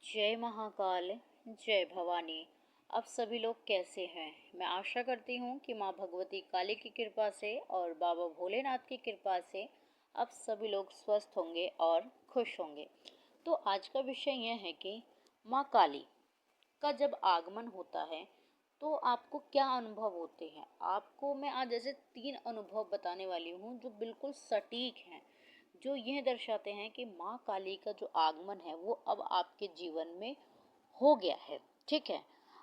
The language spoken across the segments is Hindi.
जय महाकाल, जय भवानी। अब सभी लोग कैसे हैं? मैं आशा करती हूँ कि माँ भगवती काली की कृपा से और बाबा भोलेनाथ की कृपा से अब सभी लोग स्वस्थ होंगे और खुश होंगे। तो आज का विषय यह है कि माँ काली का जब आगमन होता है तो आपको क्या अनुभव होते हैं। आपको मैं आज ऐसे 3 अनुभव बताने वाली हूँ जो बिल्कुल सटीक हैं, जो यह दर्शाते हैं कि माँ काली का जो आगमन है वो अब आपके जीवन में हो गया है। ठीक है,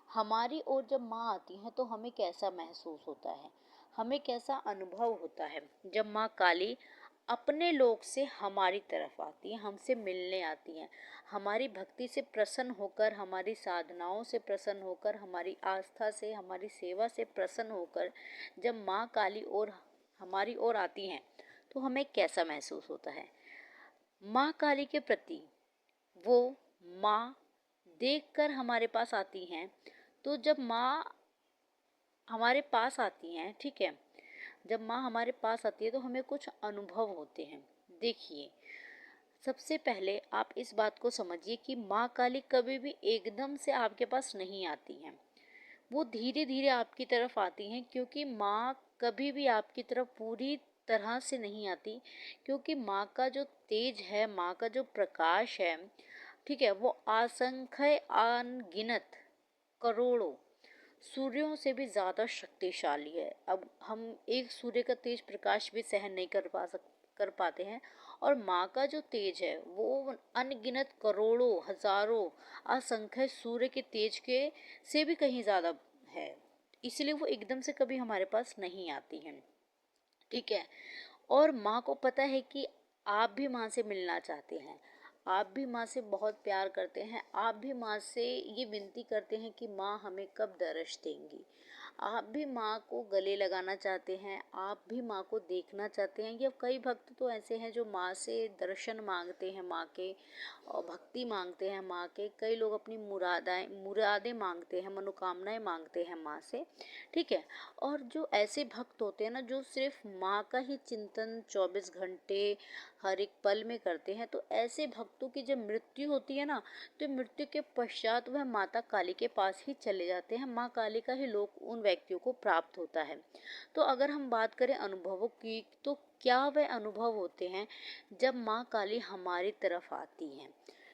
हमारी ओर जब माँ आती है तो हमें कैसा महसूस होता है, हमें कैसा अनुभव होता है जब माँ काली अपने लोक से हमारी तरफ आती हैं, हमसे मिलने आती हैं, हमारी भक्ति से प्रसन्न होकर, हमारी साधनाओं से प्रसन्न होकर, हमारी आस्था से, हमारी सेवा से प्रसन्न होकर जब माँ काली और हमारी ओर आती हैं तो हमें कैसा महसूस होता है। माँ काली के प्रति वो माँ देखकर हमारे पास आती हैं। तो जब माँ हमारे पास आती हैं, ठीक है, जब माँ हमारे पास आती है तो हमें कुछ अनुभव होते हैं। देखिए, सबसे पहले आप इस बात को समझिए कि माँ काली कभी भी एकदम से आपके पास नहीं आती हैं, वो धीरे धीरे आपकी तरफ आती हैं, क्योंकि माँ कभी भी आपकी तरफ पूरी तरह से नहीं आती। क्योंकि माँ का जो तेज है, माँ का जो प्रकाश है, ठीक है, वो असंख्य अनगिनत करोड़ों सूर्यों से भी ज़्यादा शक्तिशाली है। अब हम एक सूर्य का तेज प्रकाश भी सहन नहीं कर पाते हैं, और माँ का जो तेज है वो अनगिनत करोड़ों हजारों असंख्य सूर्य के तेज के से भी कहीं ज़्यादा है। इसलिए वो एकदम से कभी हमारे पास नहीं आती हैं। ठीक है, और माँ को पता है कि आप भी माँ से मिलना चाहते हैं, आप भी माँ से बहुत प्यार करते हैं, आप भी माँ से ये विनती करते हैं कि माँ हमें कब दर्श देंगी। आप भी माँ को गले लगाना चाहते हैं, आप भी माँ को देखना चाहते हैं। या कई भक्त तो ऐसे हैं जो माँ से दर्शन मांगते हैं, माँ के और भक्ति मांगते हैं माँ के। कई लोग अपनी मुरादें मांगते हैं, मनोकामनाएं मांगते हैं माँ से। ठीक है, और जो ऐसे भक्त होते हैं ना, जो सिर्फ माँ का ही चिंतन 24 घंटे हर एक पल में करते हैं, तो ऐसे भक्तों की जब मृत्यु होती है ना, तो मृत्यु के पश्चात वह माता काली के पास ही चले जाते हैं। माँ काली का ही लोक उन व्यक्तियों को प्राप्त होता है। तो अगर हम बात करें अनुभवों की, तो क्या वह अनुभव होते हैं जब माँ काली हमारी तरफ आती हैं।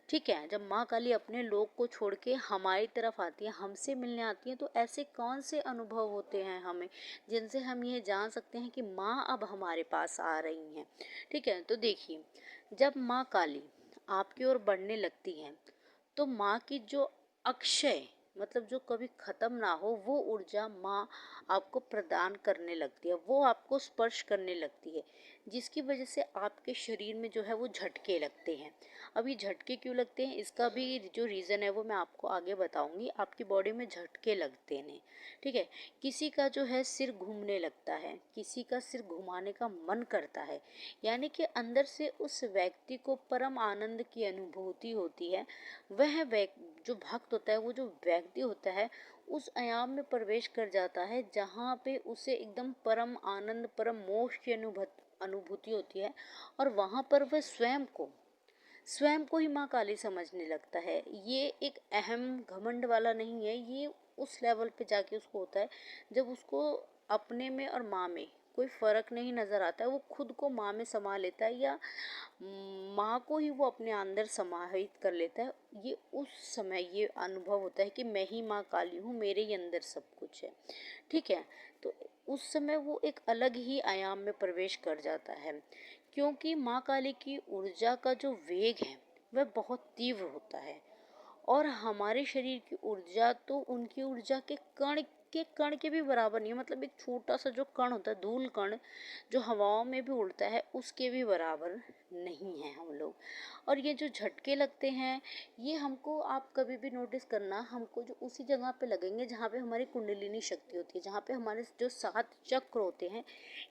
ठीक है, जब माँ काली अपने लोक को छोड़ के हमारी तरफ आती है, हमसे मिलने आती है, तो ऐसे कौन से अनुभव होते हैं हमें जिनसे हम ये जान सकते हैं कि माँ अब हमारे पास आ रही हैं। ठीक है, तो देखिए, जब माँ काली आपकी ओर बढ़ने लगती हैं तो माँ की जो अक्षय, मतलब जो कभी ख़त्म ना हो, वो ऊर्जा माँ आपको प्रदान करने लगती है, वो आपको स्पर्श करने लगती है, जिसकी वजह से आपके शरीर में जो है वो झटके लगते हैं। अब ये झटके क्यों लगते हैं, इसका भी जो रीज़न है वो मैं आपको आगे बताऊंगी। आपकी बॉडी में झटके लगते हैं, ठीक है। किसी का जो है सिर घूमने लगता है, किसी का सिर घुमाने का मन करता है, यानी कि अंदर से उस व्यक्ति को परम आनंद की अनुभूति होती है। वह जो भक्त होता है, वो जो व्यक्ति होता है, उस आयाम में प्रवेश कर जाता है जहाँ पे उसे एकदम परम आनंद, परम मोक्ष की अनुभूति होती है। और वहाँ पर वह स्वयं को ही माँ काली समझने लगता है। ये एक अहम घमंड वाला नहीं है, ये उस लेवल पे जाके उसको होता है जब उसको अपने में और माँ में कोई फर्क नहीं नजर आता है। वो खुद को माँ में समा लेता है, या माँ को ही वो अपने अंदर समाहित कर लेता है। ये उस समय ये अनुभव होता है कि मैं ही माँ काली हूँ, मेरे ही अंदर सब कुछ है। ठीक है, तो उस समय वो एक अलग ही आयाम में प्रवेश कर जाता है, क्योंकि माँ काली की ऊर्जा का जो वेग है वह बहुत तीव्र होता है। और हमारे शरीर की ऊर्जा तो उनकी ऊर्जा के कण के भी बराबर नहीं है। मतलब एक छोटा सा जो कण होता है, धूल कण, जो हवाओं में भी उड़ता है, उसके भी बराबर नहीं है हम लोग। और ये जो झटके लगते हैं, ये हमको, आप कभी भी नोटिस करना, हमको जो उसी जगह पे लगेंगे जहाँ पे हमारी कुंडलिनी शक्ति होती है, जहाँ पे हमारे जो 7 चक्र होते हैं,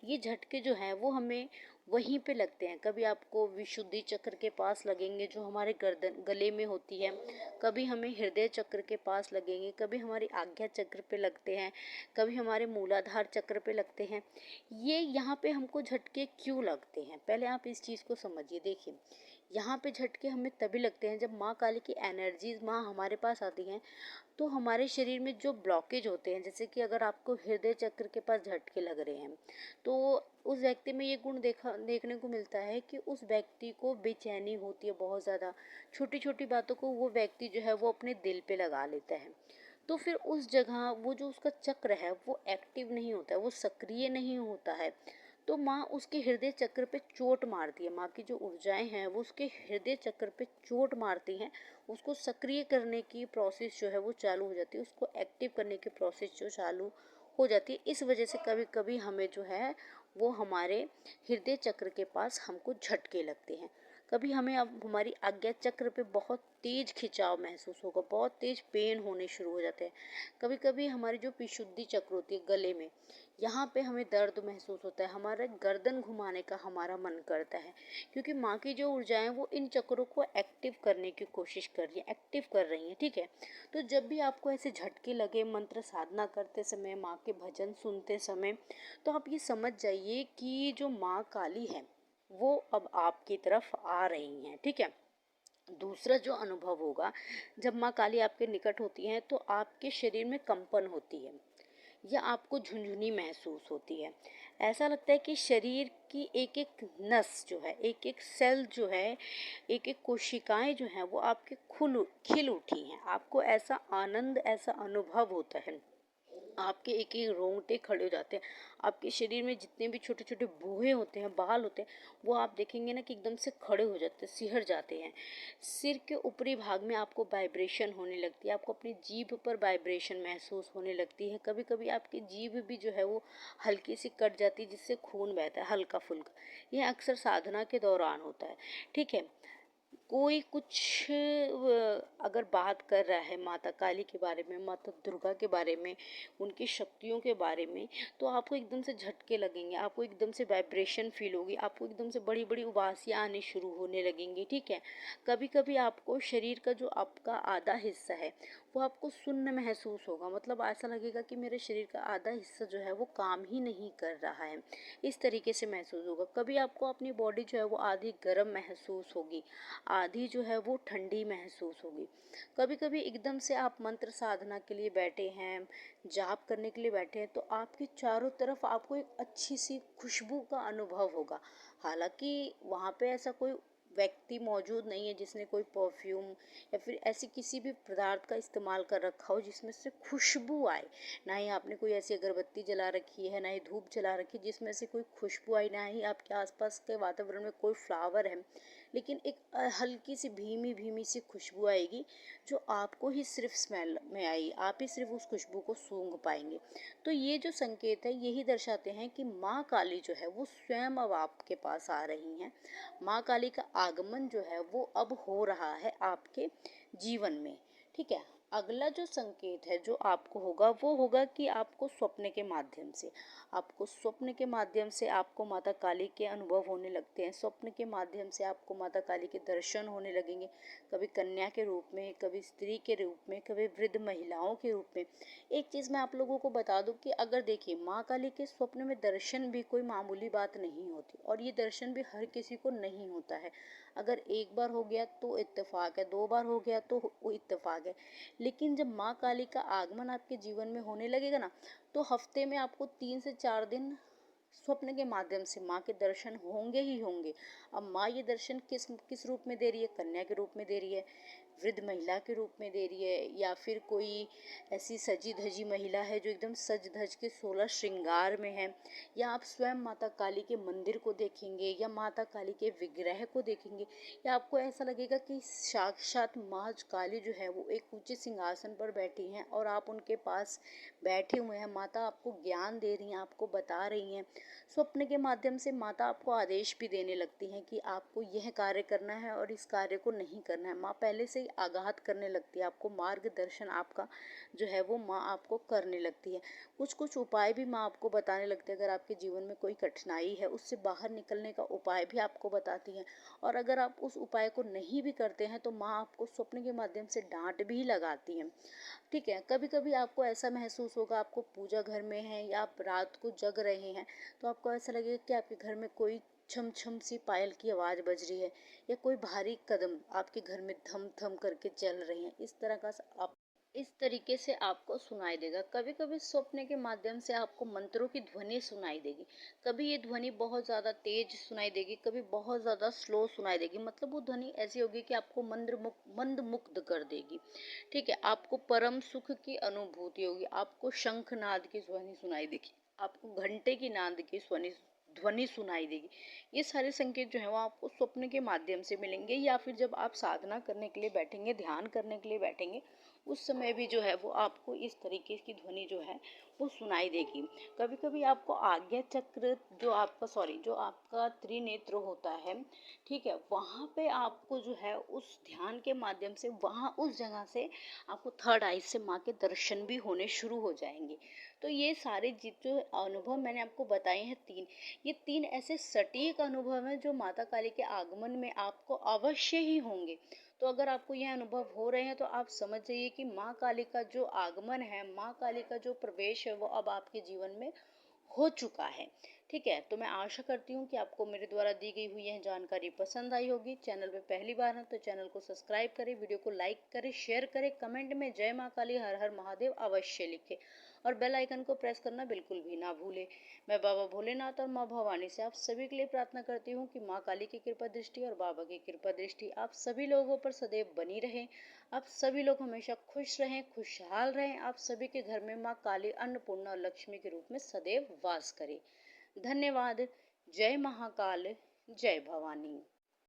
ये झटके जो हैं वो हमें वहीं पे लगते हैं। कभी आपको विशुद्धि चक्र के पास लगेंगे जो हमारे गर्दन गले में होती है, कभी हमें हृदय चक्र के पास लगेंगे, कभी हमारी आज्ञा चक्र पे लगते हैं, कभी हमारे मूलाधार चक्र पे लगते हैं। ये यहाँ पे हमको झटके क्यों लगते हैं, पहले आप इस चीज़ को समझिए। देखिए, यहाँ पे झटके हमें तभी लगते हैं जब माँ काली की एनर्जीज माँ हमारे पास आती हैं, तो हमारे शरीर में जो ब्लॉकेज होते हैं, जैसे कि अगर आपको हृदय चक्र के पास झटके लग रहे हैं, तो उस व्यक्ति में ये गुण देखने को मिलता है कि उस व्यक्ति को बेचैनी होती है बहुत ज़्यादा। छोटी छोटी बातों को वो व्यक्ति जो है वो अपने दिल पे लगा लेता है। तो फिर उस जगह वो जो उसका चक्र है वो एक्टिव नहीं होता है, वो सक्रिय नहीं होता है। तो माँ उसके हृदय चक्र पे चोट मारती है। माँ की जो ऊर्जाएं हैं वो उसके हृदय चक्र पे चोट मारती हैं। उसको सक्रिय करने की प्रोसेस जो है वो चालू हो जाती है, उसको एक्टिव करने की प्रोसेस जो चालू हो जाती है। इस वजह से कभी कभी हमें जो है वो हमारे हृदय चक्र के पास हमको झटके लगते हैं। कभी हमें अब हमारी आज्ञा चक्र पे बहुत तेज खिंचाव महसूस होगा, बहुत तेज पेन होने शुरू हो जाते हैं। कभी कभी हमारी जो विशुद्धि चक्र होती है गले में, यहाँ पे हमें दर्द महसूस होता है, हमारा गर्दन घुमाने का हमारा मन करता है, क्योंकि माँ की जो ऊर्जाएं वो इन चक्रों को एक्टिव करने की कोशिश कर रही है, एक्टिव कर रही हैं। ठीक है, तो जब भी आपको ऐसे झटके लगे मंत्र साधना करते समय, माँ के भजन सुनते समय, तो आप ये समझ जाइए कि जो माँ काली है वो अब आपकी तरफ आ रही हैं। ठीक है, दूसरा जो अनुभव होगा, जब माँ काली आपके निकट होती हैं तो आपके शरीर में कंपन होती है या आपको झुंझुनी महसूस होती है। ऐसा लगता है कि शरीर की एक एक नस जो है, एक एक सेल जो है, एक एक कोशिकाएं जो हैं वो आपके खिल उठी हैं। आपको ऐसा आनंद, ऐसा अनुभव होता है, आपके एक एक रोंगटे खड़े हो जाते हैं। आपके शरीर में जितने भी छोटे छोटे भूहे होते हैं, बाल होते हैं, वो आप देखेंगे ना कि एकदम से खड़े हो जाते हैं, सिहर जाते हैं। सिर के ऊपरी भाग में आपको वाइब्रेशन होने लगती है, आपको अपनी जीभ पर वाइब्रेशन महसूस होने लगती है। कभी कभी आपकी जीभ भी जो है वो हल्की सी कट जाती है, जिससे खून बहता है हल्का फुल्का। यह अक्सर साधना के दौरान होता है। ठीक है, कोई कुछ अगर बात कर रहा है माता काली के बारे में, माता दुर्गा के बारे में, उनकी शक्तियों के बारे में, तो आपको एकदम से झटके लगेंगे, आपको एकदम से वाइब्रेशन फील होगी, आपको एकदम से बड़ी बड़ी उबासियाँ आने शुरू होने लगेंगी। ठीक है, कभी कभी आपको शरीर का जो आपका आधा हिस्सा है वो आपको शून्य महसूस होगा, मतलब ऐसा लगेगा कि मेरे शरीर का आधा हिस्सा जो है वो काम ही नहीं कर रहा है, इस तरीके से महसूस होगा। कभी आपको अपनी बॉडी जो है वो आधी गर्म महसूस होगी, आधी जो है वो ठंडी महसूस होगी। कभी कभी एकदम से आप मंत्र साधना के लिए बैठे हैं, जाप करने के लिए बैठे हैं, तो आपके चारों तरफ आपको एक अच्छी सी खुशबू का अनुभव होगा। हालांकि वहाँ पे ऐसा कोई व्यक्ति मौजूद नहीं है जिसने कोई परफ्यूम या फिर ऐसी किसी भी पदार्थ का इस्तेमाल कर रखा हो जिसमें से खुशबू आए। ना ही आपने कोई ऐसी अगरबत्ती जला रखी है, ना ही धूप जला रखी है जिसमें से कोई खुशबू आई, ना ही आपके आसपास के वातावरण में कोई फ्लावर है, लेकिन एक हल्की सी भीमी भीमी सी खुशबू आएगी जो आपको ही सिर्फ स्मेल में आई, आप ही सिर्फ उस खुशबू को सूंघ पाएंगे। तो ये जो संकेत है यही दर्शाते हैं कि माँ काली जो है वो स्वयं अब आपके पास आ रही हैं। माँ काली का आगमन जो है वो अब हो रहा है आपके जीवन में। ठीक है, अगला जो संकेत है जो आपको होगा वो होगा कि आपको स्वप्न के माध्यम से, आपको स्वप्न के माध्यम से आपको माता काली के अनुभव होने लगते हैं। स्वप्न के माध्यम से आपको माता काली के दर्शन होने लगेंगे, कभी कन्या के रूप में, कभी स्त्री के रूप में, कभी वृद्ध महिलाओं के रूप में। एक चीज़ मैं आप लोगों को बता दूं कि अगर देखिए माँ काली के स्वप्न में दर्शन भी कोई मामूली बात नहीं होती, और ये दर्शन भी हर किसी को नहीं होता है। अगर एक बार हो गया तो इत्तेफाक है, दो बार हो गया तो वो इत्तेफाक है, लेकिन जब माँ काली का आगमन आपके जीवन में होने लगेगा ना, तो हफ्ते में आपको 3 से 4 दिन स्वप्न के माध्यम से माँ के दर्शन होंगे ही होंगे। अब माँ ये दर्शन किस किस रूप में दे रही है? कन्या के रूप में दे रही है, वृद्ध महिला के रूप में दे रही है, या फिर कोई ऐसी सजी धजी महिला है जो एकदम सज धज के 16 श्रृंगार में है, या आप स्वयं माता काली के मंदिर को देखेंगे या माता काली के विग्रह को देखेंगे, या आपको ऐसा लगेगा कि साक्षात माँ काली जो है वो एक ऊंचे सिंहासन पर बैठी हैं और आप उनके पास बैठे हुए हैं। माता आपको ज्ञान दे रही हैं, आपको बता रही हैं। स्वप्न के माध्यम से माता आपको आदेश भी देने लगती हैं कि आपको यह कार्य करना है और इस कार्य को नहीं करना है। माँ पहले से ही आगाह करने लगती है, आपको मार्गदर्शन आपका जो है वो माँ आपको करने लगती है। कुछ कुछ उपाय भी माँ आपको बताने लगती है। अगर आपके जीवन में कोई कठिनाई है उससे बाहर निकलने का उपाय भी आपको बताती हैं, और अगर आप उस उपाय को नहीं भी करते हैं तो माँ आपको स्वप्न के माध्यम से डांट भी लगाती हैं। ठीक है, कभी कभी आपको ऐसा महसूस होगा, आपको पूजा घर में है या आप रात को जग रहे हैं, तो आपको ऐसा लगेगा कि आपके घर में कोई छम छम सी पायल की आवाज़ बज रही है, या कोई भारी कदम आपके घर में थम थम करके चल रहे हैं, इस तरह का आप इस तरीके से आपको सुनाई देगा। कभी कभी स्वप्न के माध्यम से आपको मंत्रों की ध्वनि सुनाई देगी। कभी ये ध्वनि बहुत ज़्यादा तेज सुनाई देगी, कभी बहुत ज़्यादा स्लो सुनाई देगी। मतलब वो ध्वनि ऐसी होगी कि आपको मंद मुग्ध कर देगी। ठीक है, आपको परम सुख की अनुभूति होगी, आपको शंखनाद की ध्वनि सुनाई देगी, आपको घंटे की नाद की ध्वनि सुनाई देगी। ये सारे संकेत जो है वो आपको स्वप्न के माध्यम से मिलेंगे, या फिर जब आप साधना करने के लिए बैठेंगे, ध्यान करने के लिए बैठेंगे, उस समय भी जो है वो आपको इस तरीके की ध्वनि जो है वो सुनाई देगी। कभी कभी आपको आज्ञा चक्र जो आपका त्रिनेत्र होता है, ठीक है, वहाँ पे आपको जो है उस ध्यान के माध्यम से वहाँ उस जगह से आपको थर्ड आई से माँ के दर्शन भी होने शुरू हो जाएंगे। तो ये सारे जो अनुभव मैंने आपको बताए हैं तीन, ये तीन ऐसे सटीक अनुभव हैं जो माता काली के आगमन में आपको अवश्य ही होंगे। तो अगर आपको यह अनुभव हो रहे हैं तो आप समझ जाइए कि माँ काली का जो आगमन है, माँ काली का जो प्रवेश है, वो अब आपके जीवन में हो चुका है। ठीक है, तो मैं आशा करती हूँ कि आपको मेरे द्वारा दी गई हुई यह जानकारी पसंद आई होगी। चैनल पे पहली बार है तो चैनल को सब्सक्राइब करें, वीडियो को लाइक करें, शेयर करें, कमेंट में जय माँ काली हर हर महादेव अवश्य लिखें, और बेल आइकन को प्रेस करना बिल्कुल भी ना भूलें। मैं बाबा भोलेनाथ और माँ भवानी से आप सभी के लिए प्रार्थना करती हूँ कि माँ काली की कृपा दृष्टि और बाबा की कृपा दृष्टि आप सभी लोगों पर सदैव बनी रहे। आप सभी लोग हमेशा खुश रहें, खुशहाल रहें। आप सभी के घर में माँ काली अन्नपूर्णा और लक्ष्मी के रूप में सदैव वास करे। धन्यवाद। जय महाकाल, जय भवानी।